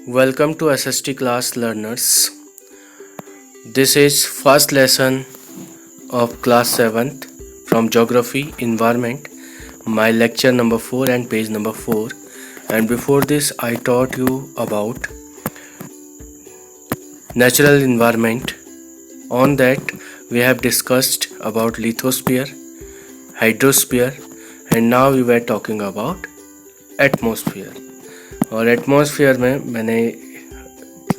Welcome to SST class learners. This is first lesson of class 7th from Geography Environment, my lecture number 4 and page number 4. And before this I taught you about natural environment. On that we have discussed about lithosphere, hydrosphere, and now we were talking about atmosphere. और atmosphere में मैंने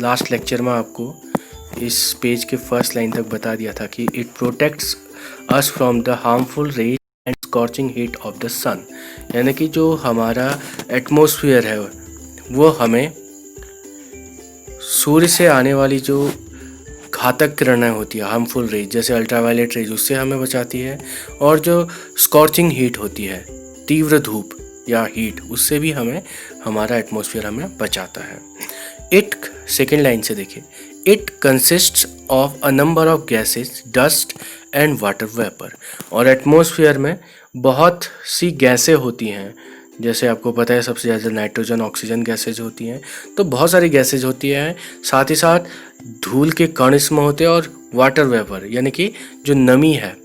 last lecture में आपको इस page के first line तक बता दिया था कि it protects us from the harmful rays and scorching heat of the sun. यानी कि जो हमारा एटमॉस्फेयर है वो हमें सूर्य से आने वाली जो घातक किरणें होती है, हार्मफुल रेज जैसे अल्ट्रावायलेट रेज, उससे हमें बचाती है. और जो स्कॉर्चिंग हीट होती है, तीव्र धूप या हीट, उससे भी हमें हमारा एटमॉस्फेयर हमें बचाता है. इट, सेकेंड लाइन से देखिए, it consists of a number of gases, dust and water vapour. और एटमॉस्फेयर में बहुत सी गैसें होती हैं. जैसे आपको पता है सबसे ज़्यादा नाइट्रोजन, ऑक्सीजन गैसेज होती हैं. तो बहुत सारी गैसेज होती हैं. साथ ही साथ धूल के कण इसमें होते हैं और वाटर वेपर यानी कि जो नमी है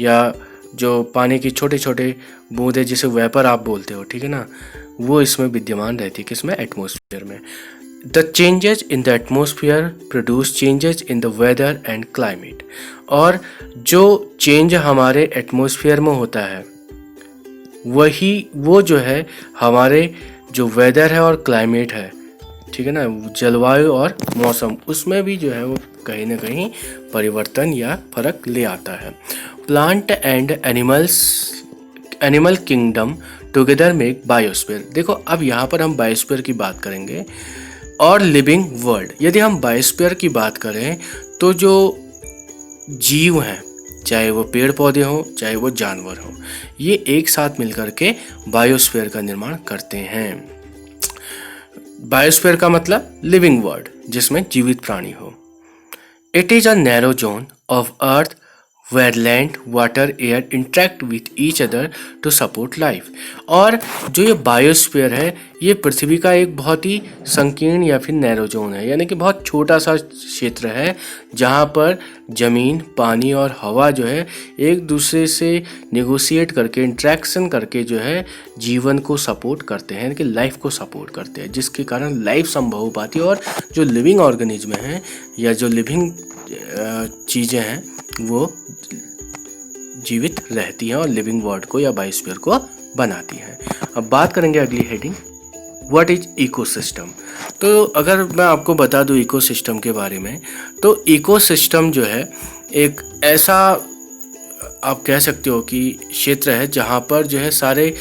या जो पानी की छोटे छोटे बूंदे जिसे वेपर आप बोलते हो, ठीक है ना, वो इसमें विद्यमान रहती है. किसमें? एटमॉस्फेयर में. The changes in the atmosphere produce changes in the weather and climate. और जो चेंज हमारे एटमॉस्फेयर में होता है वो जो है हमारे जो वेदर है और क्लाइमेट है, ठीक है ना, जलवायु और मौसम, उसमें भी जो है वो कहीं ना कहीं परिवर्तन या फर्क ले आता है. Plant and animal kingdom together make biosphere. देखो अब यहाँ पर हम बायोस्फीयर की बात करेंगे और लिविंग वर्ल्ड. यदि हम बायोस्फीयर की बात करें तो जो जीव हैं, चाहे वो पेड़ पौधे हों चाहे वो जानवर हों, ये एक साथ मिलकर के बायोस्फीयर का निर्माण करते हैं. बायोस्फीयर का मतलब लिविंग वर्ल्ड, जिसमें जीवित प्राणी हो. It is a narrow zone of earth where land, water, air interact with each other to support life. और जो ये बायोस्फीयर है ये पृथ्वी का एक बहुत ही संकीर्ण या फिर नैरो जोन है, यानी कि बहुत छोटा सा क्षेत्र है जहाँ पर ज़मीन, पानी और हवा जो है एक दूसरे से नेगोशिएट करके, इंट्रैक्शन करके जो है जीवन को सपोर्ट करते हैं, यानी कि लाइफ को सपोर्ट करते हैं, जिसके कारण लाइफ संभव हो पाती है. और जो लिविंग ऑर्गेनिज्म हैं या जो लिविंग चीज़ें हैं वो जीवित रहती हैं और लिविंग वर्ल्ड को या बायोस्फीयर को बनाती हैं. अब बात करेंगे अगली हेडिंग, व्हाट इज इकोसिस्टम. तो अगर मैं आपको बता दूं इकोसिस्टम के बारे में, तो इकोसिस्टम जो है एक ऐसा आप कह सकते हो कि क्षेत्र है जहाँ पर जो है सारे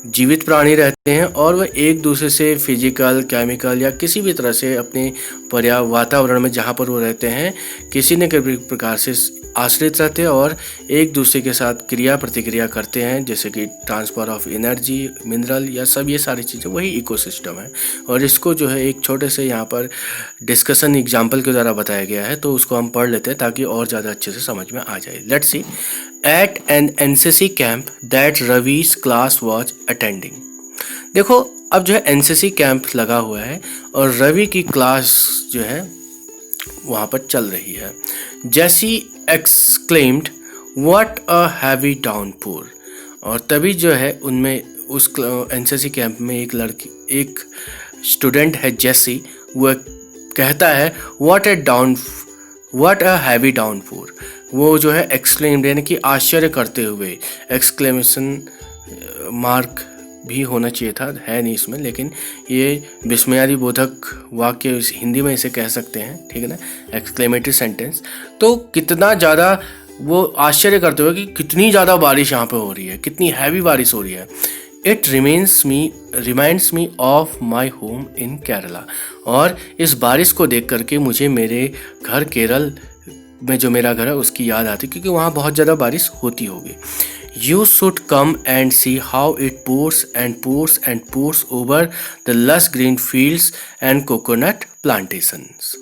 जीवित प्राणी रहते हैं और वह एक दूसरे से फिजिकल, केमिकल या किसी भी तरह से अपने वातावरण में जहाँ पर वो रहते हैं किसी न किसी प्रकार से आश्रित रहते हैं और एक दूसरे के साथ क्रिया प्रतिक्रिया करते हैं, जैसे कि ट्रांसफर ऑफ एनर्जी, मिनरल या सब ये सारी चीज़ें, वही इकोसिस्टम है. और इसको जो है एक छोटे से यहाँ पर डिस्कशन एग्जाम्पल के द्वारा बताया गया है, तो उसको हम पढ़ लेते हैं ताकि और ज़्यादा अच्छे से समझ में आ जाए. Let's see. At an NCC camp that Ravi's class was attending. देखो अब जो है NCC कैंप लगा हुआ है और रवि की क्लास जो है वहाँ पर चल रही है. जैसी exclaimed, "What a heavy downpour." और तभी जो है उनमें उस NCC कैंप में एक स्टूडेंट है जेसी, वह कहता है what a heavy downpour. वो जो है एक्सक्लेम्ड यानी कि आश्चर्य करते हुए, एक्सक्लेमेशन मार्क भी होना चाहिए था, है नहीं इसमें, लेकिन ये विस्मयादि बोधक वाक्य हिंदी में इसे कह सकते हैं, ठीक है ना, एक्सक्लेमेटरी सेंटेंस. तो कितना ज़्यादा वो आश्चर्य करते हुए कि कितनी ज़्यादा बारिश यहाँ पे हो रही है, कितनी हैवी बारिश हो रही है. It reminds me of my home in Kerala. और इस बारिश को देख करके मुझे मेरे घर केरल में जो मेरा घर है उसकी याद आती, क्योंकि वहाँ बहुत ज़्यादा बारिश होती होगी. You should come and see how it pours and pours and pours over the lush green fields and coconut plantations.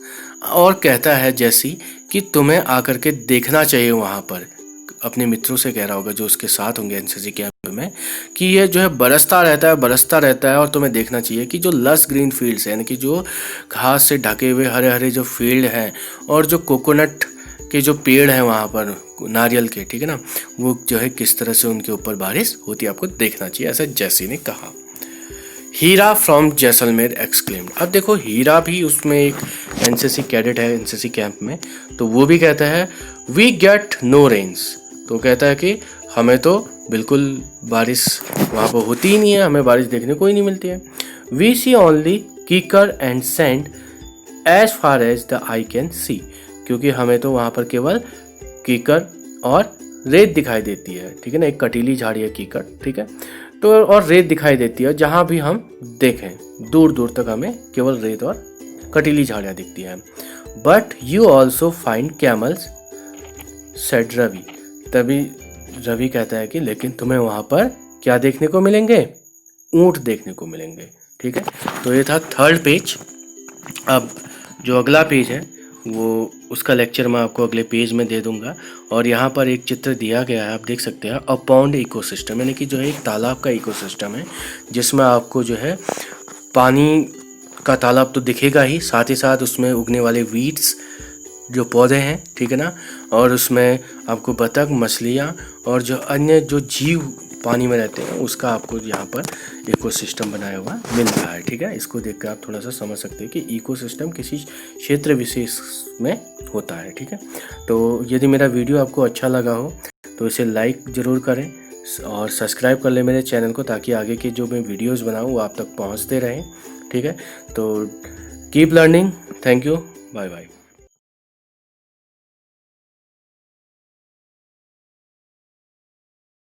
और कहता है जैसी कि तुम्हें आकर के देखना चाहिए वहाँ पर, अपने मित्रों से कह रहा होगा जो उसके साथ होंगे एनसीसी कैंप में, कि ये जो है बरसता रहता है और तुम्हें देखना चाहिए कि जो लस ग्रीन फील्ड्स हैं, यानी कि जो घास से ढके हुए हरे हरे जो फील्ड हैं और जो कोकोनट के जो पेड़ हैं वहाँ पर नारियल के, ठीक है ना, वो जो है किस तरह से उनके ऊपर बारिश होती है, आपको देखना चाहिए, ऐसा जैसी ने कहा। हीरा फ्रॉम जैसलमेर एक्सक्लेम्ड। अब देखो हीरा भी उसमें एक एनसीसी कैडेट है एनसीसी कैंप में, तो वो भी कहता है वी गेट नो रेन्स। तो कहता है कि हमें तो बिल्कुल बारिश वहाँ पर होती ही नहीं है, हमें बारिश देखने को ही नहीं मिलती है। We see only kikar and sand as far as the eye can see. क्योंकि हमें तो वहाँ पर केवल कीकर और रेत दिखाई देती है, ठीक है ना, एक कटीली झाड़ी है कीकर, ठीक है, तो और रेत दिखाई देती है। जहाँ भी हम देखें दूर दूर तक हमें केवल रेत और कटीली झाड़ियाँ दिखती हैं। But you also find camels said Ravi. तभी रवि कहता है कि लेकिन तुम्हें वहाँ पर क्या देखने को मिलेंगे, ऊँट देखने को मिलेंगे, ठीक है। तो ये था थर्ड पेज। अब जो अगला पेज है वो उसका लेक्चर मैं आपको अगले पेज में दे दूंगा। और यहाँ पर एक चित्र दिया गया है, आप देख सकते हैं, अ पॉन्ड इकोसिस्टम, यानी कि जो है एक तालाब का इकोसिस्टम है, जिसमें आपको जो है पानी का तालाब तो दिखेगा ही, साथ उसमें उगने वाले वीड्स जो पौधे हैं, ठीक है ना, और उसमें आपको बतख, मछलियाँ और जो अन्य जो जीव पानी में रहते हैं उसका आपको यहाँ पर इकोसिस्टम बनाया हुआ मिल रहा है, ठीक है। इसको देखकर आप थोड़ा सा समझ सकते हैं कि इकोसिस्टम किसी क्षेत्र विशेष में होता है, ठीक है। तो यदि मेरा वीडियो आपको अच्छा लगा हो तो इसे लाइक ज़रूर करें और सब्सक्राइब कर लें मेरे चैनल को, ताकि आगे के जो मैं वीडियोज़ बनाऊँ वो आप तक पहुँचते रहें, ठीक है। तो keep learning, thank you, bye bye.